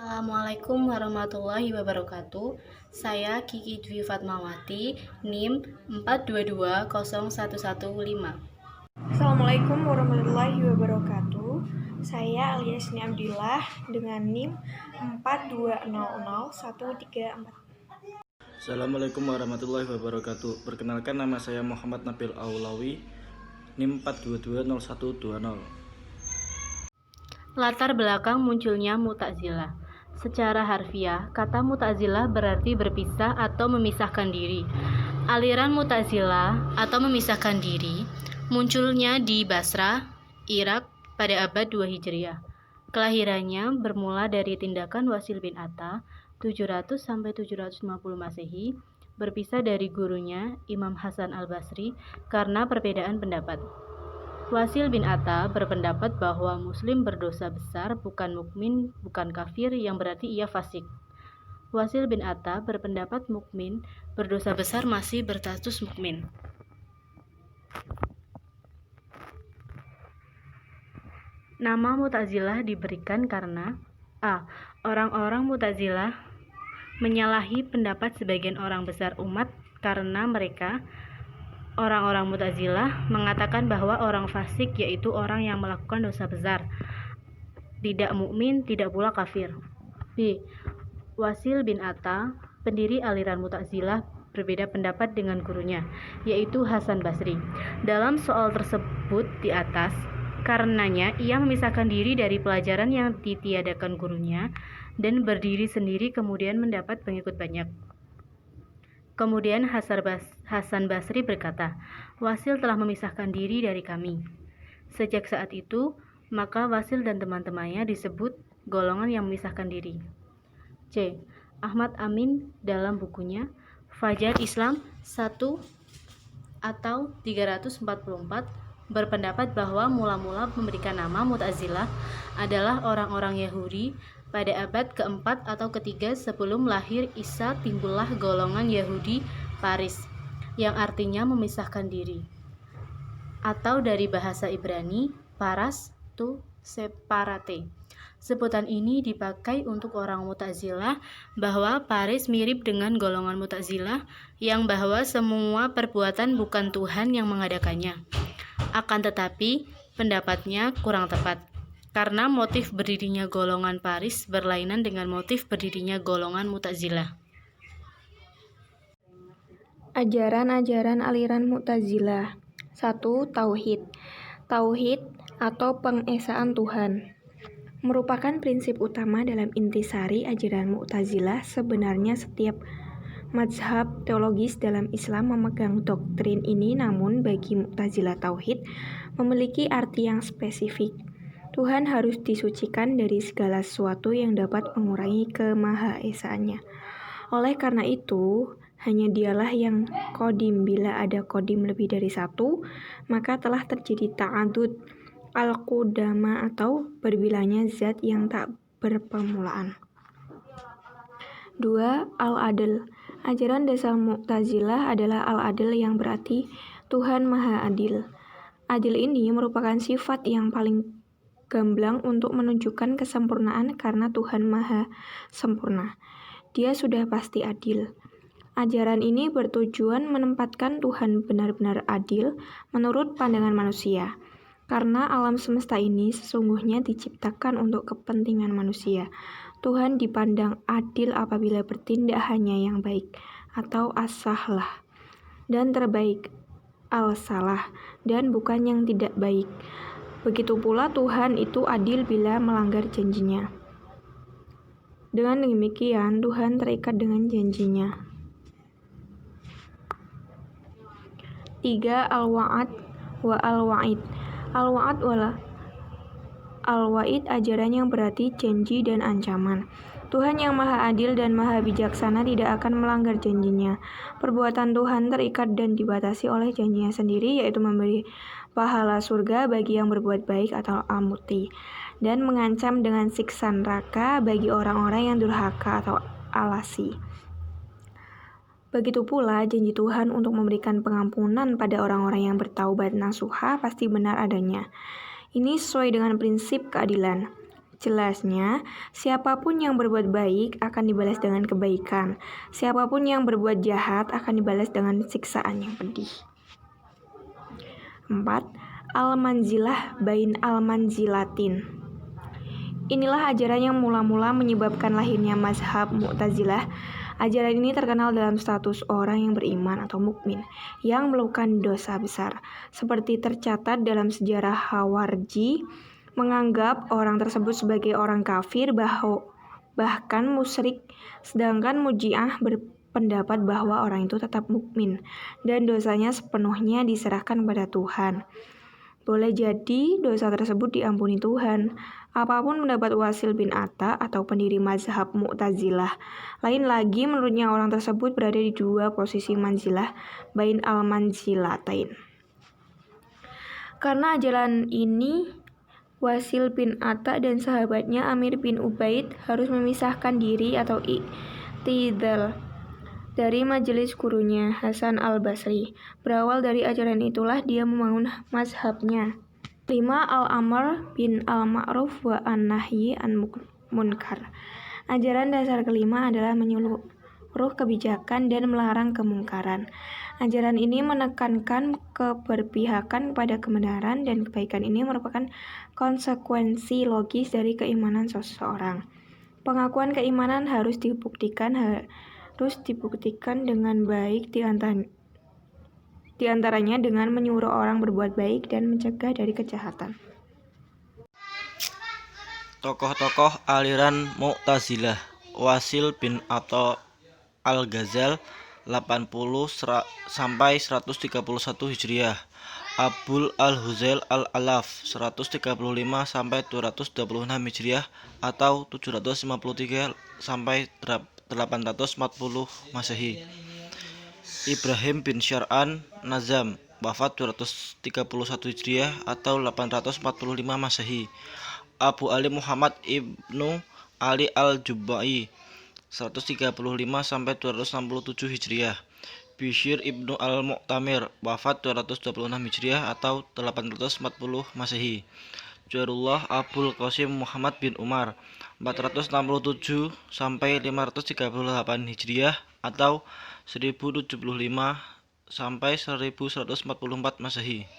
Assalamualaikum warahmatullahi wabarakatuh. Saya Kiki Dwi Fatmawati, NIM 4220115. Assalamualaikum warahmatullahi wabarakatuh. Saya Aliasni Abdillah dengan NIM 4200134. Assalamualaikum warahmatullahi wabarakatuh. Perkenalkan, nama saya Muhammad Nabil Aulawi, NIM 4220120. Latar belakang munculnya Mu'tazilah. Secara harfiah, kata Mu'tazilah berarti berpisah atau memisahkan diri. Aliran Mu'tazilah atau memisahkan diri munculnya di Basrah, Irak pada abad 2 Hijriah. Kelahirannya bermula dari tindakan Wasil bin Atta 700-750 Masehi, berpisah dari gurunya Imam Hasan al-Basri karena perbedaan pendapat. Wasil bin Atta berpendapat bahwa muslim berdosa besar bukan mukmin, bukan kafir, yang berarti ia fasik. Wasil bin Atta berpendapat mukmin berdosa besar masih berstatus mukmin. Nama Mu'tazilah diberikan karena a. Orang-orang Mu'tazilah menyalahi pendapat sebagian orang besar umat karena mereka orang-orang Mu'tazilah mengatakan bahwa orang fasik yaitu orang yang melakukan dosa besar, tidak mukmin, tidak pula kafir. B. Wasil bin Atta, pendiri aliran Mu'tazilah, berbeda pendapat dengan gurunya, yaitu Hasan Basri. Dalam soal tersebut di atas, karenanya ia memisahkan diri dari pelajaran yang ditiadakan gurunya dan berdiri sendiri, kemudian mendapat pengikut banyak. Kemudian Hasan Basri berkata, Wasil telah memisahkan diri dari kami. Sejak saat itu, maka Wasil dan teman-temannya disebut golongan yang memisahkan diri. C. Ahmad Amin dalam bukunya Fajar Islam 1 atau 344 berpendapat bahwa mula-mula memberikan nama Mu'tazilah adalah orang-orang Yahudi. Pada abad keempat atau ketiga sebelum lahir Isa timbullah golongan Yahudi Paris, yang artinya memisahkan diri, atau dari bahasa Ibrani paras tu separate. Sebutan ini dipakai untuk orang Mu'tazilah bahwa Paris mirip dengan golongan Mu'tazilah yang bahwa semua perbuatan bukan Tuhan yang mengadakannya. Akan tetapi pendapatnya kurang tepat, karena motif berdirinya golongan Paris berlainan dengan motif berdirinya golongan Mu'tazilah. Ajaran-ajaran aliran Mu'tazilah. 1. Tauhid. Tauhid atau pengesaan Tuhan merupakan prinsip utama dalam intisari ajaran Mu'tazilah. Sebenarnya setiap mazhab teologis dalam Islam memegang doktrin ini, namun bagi Mu'tazilah tauhid memiliki arti yang spesifik. Tuhan harus disucikan dari segala sesuatu yang dapat mengurangi kemahaesaannya. Oleh karena itu, hanya dialah yang qadim. Bila ada qadim lebih dari satu, maka telah terjadi ta'adud al-qudama atau berbilahnya zat yang tak berpermulaan. 2. Al-adl. Ajaran dasar Mu'tazilah adalah al-adl yang berarti Tuhan Maha Adil. Adil ini merupakan sifat yang paling gamblang untuk menunjukkan kesempurnaan karena Tuhan Maha Sempurna. Dia sudah pasti adil. Ajaran ini bertujuan menempatkan Tuhan benar-benar adil menurut pandangan manusia, karena alam semesta ini sesungguhnya diciptakan untuk kepentingan manusia. Tuhan dipandang adil apabila bertindak hanya yang baik atau as-sahlah dan terbaik, al-salah, dan bukan yang tidak baik. Begitu pula Tuhan itu adil bila melanggar janjinya. Dengan demikian, Tuhan terikat dengan janjinya. 3. Al-wa'ad wa al-wa'id. Al-wa'ad wa al-wa'id ajaran yang berarti janji dan ancaman. Tuhan yang maha adil dan maha bijaksana tidak akan melanggar janjinya. Perbuatan Tuhan terikat dan dibatasi oleh janjinya sendiri, yaitu memberi pahala surga bagi yang berbuat baik atau al-muti, dan mengancam dengan siksa neraka bagi orang-orang yang durhaka atau alasi. Begitu pula janji Tuhan untuk memberikan pengampunan pada orang-orang yang bertaubat nasuha pasti benar adanya. Ini sesuai dengan prinsip keadilan. Jelasnya, siapapun yang berbuat baik akan dibalas dengan kebaikan. Siapapun yang berbuat jahat akan dibalas dengan siksaan yang pedih. 4. Al-manzilah bain al-manzilatin. Inilah ajaran yang mula-mula menyebabkan lahirnya mazhab Mu'tazilah. Ajaran ini terkenal dalam status orang yang beriman atau mukmin yang melakukan dosa besar. Seperti tercatat dalam sejarah Hawarji, menganggap orang tersebut sebagai orang kafir, bahkan musyrik, sedangkan Muji'ah berpendapat bahwa orang itu tetap mukmin dan dosanya sepenuhnya diserahkan kepada Tuhan. Boleh jadi dosa tersebut diampuni Tuhan. Apapun pendapat Wasil bin Atta atau pendiri mazhab Mu'tazilah, lain lagi menurutnya orang tersebut berada di dua posisi manzilah bain al-manzilatain. Karena ajaran ini, Wasil bin Atta dan sahabatnya Amir bin Ubaid harus memisahkan diri atau i'tidal dari majelis gurunya Hasan al-Basri. Berawal dari ajaran itulah dia membangun mazhabnya. 5. Al-amr bin al-ma'ruf wa an-nahyi an munkar. Ajaran dasar kelima adalah menyuruh kebijakan dan melarang kemungkaran. Ajaran ini menekankan keberpihakan kepada kebenaran, dan kebaikan ini merupakan konsekuensi logis dari keimanan seseorang. Pengakuan keimanan harus dibuktikan dengan baik, diantaranya dengan menyuruh orang berbuat baik dan mencegah dari kejahatan. Tokoh-tokoh aliran Mu'tazilah: Wasil bin Atta Al-Ghazal 80 sampai 131 Hijriah, Abul Al-Huzail Al-Alaf 135 sampai 226 Hijriah atau 753 sampai 840 Masehi. Ibrahim bin Syar'an Nazam wafat 231 Hijriah atau 845 Masehi. Abu Ali Muhammad ibnu Ali al-Jubba'i 135 sampai 267 Hijriah. Bishr ibnu al-Mu'tamir wafat 226 Hijriah atau 840 Masehi. Jarullah Abul Qasim Muhammad bin Umar 467 sampai 538 Hijriah atau 1075 sampai 1144 Masehi.